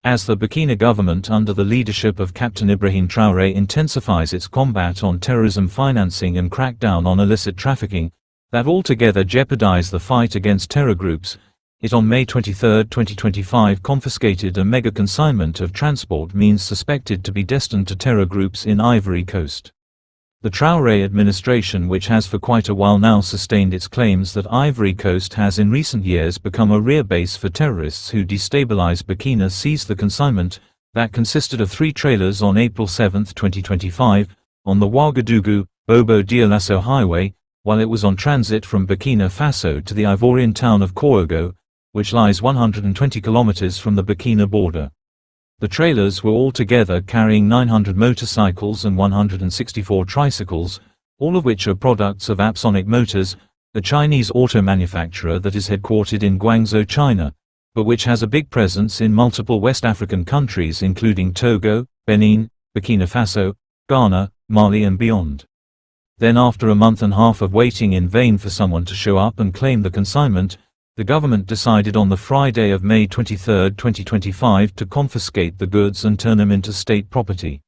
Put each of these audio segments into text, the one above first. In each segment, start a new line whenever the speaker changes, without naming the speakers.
As the Burkina government under the leadership of Captain Ibrahim Traore intensifies its combat on terrorism financing and crackdown on illicit trafficking, that altogether jeopardize the fight against terror groups, it on May 23, 2025 confiscated a mega consignment of transport means suspected to be destined to terror groups in Ivory Coast. The Traore administration, which has for quite a while now sustained its claims that Ivory Coast has in recent years become a rear base for terrorists who destabilize Burkina, seized the consignment, that consisted of 3 trailers on April 7, 2025, on the Ouagadougou-Bobo-Dioulasso highway, while it was on transit from Burkina Faso to the Ivorian town of Kouogo, which lies 120 kilometers from the Burkina border. The trailers were altogether carrying 900 motorcycles and 164 tricycles, all of which are products of Apsonic Motors, a Chinese auto manufacturer that is headquartered in Guangzhou, China, but which has a big presence in multiple West African countries including Togo, Benin, Burkina Faso, Ghana, Mali and beyond. Then after a month and a half of waiting in vain for someone to show up and claim the consignment, the government decided on the Friday of May 23, 2025 to confiscate the goods and turn them into state property.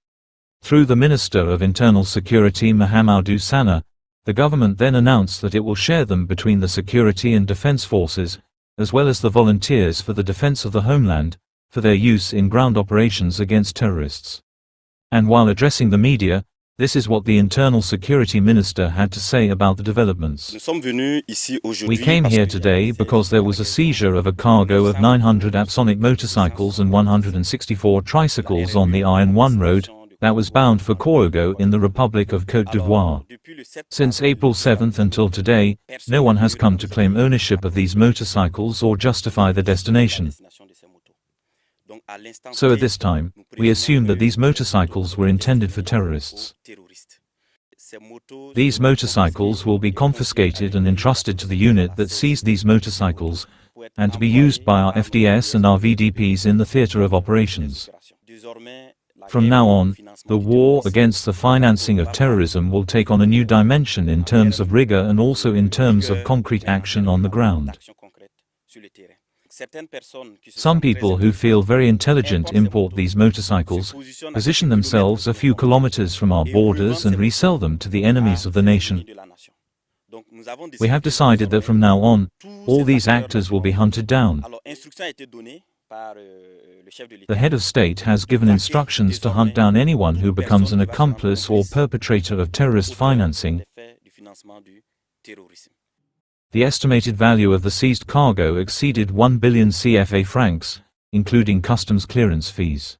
Through the Minister of Internal Security Mahamadou Sana, the government then announced that it will share them between the security and defense forces, as well as the volunteers for the defense of the homeland, for their use in ground operations against terrorists. And while addressing the media, this is what the Internal Security Minister had to say about the developments. We came here today because there was a seizure of a cargo of 900 Apsonic motorcycles and 164 tricycles on the Iron 1 road, that was bound for Kouogo in the Republic of Côte d'Ivoire. Since April 7 until today, no one has come to claim ownership of these motorcycles or justify their destination. So at this time, we assume that these motorcycles were intended for terrorists. These motorcycles will be confiscated and entrusted to the unit that seized these motorcycles, and to be used by our FDS and our VDPs in the theater of operations. From now on, the war against the financing of terrorism will take on a new dimension in terms of rigor and also in terms of concrete action on the ground. Some people who feel very intelligent import these motorcycles, position themselves a few kilometers from our borders and resell them to the enemies of the nation. We have decided that from now on, all these actors will be hunted down. The head of state has given instructions to hunt down anyone who becomes an accomplice or perpetrator of terrorist financing. The estimated value of the seized cargo exceeded 1 billion CFA francs, including customs clearance fees.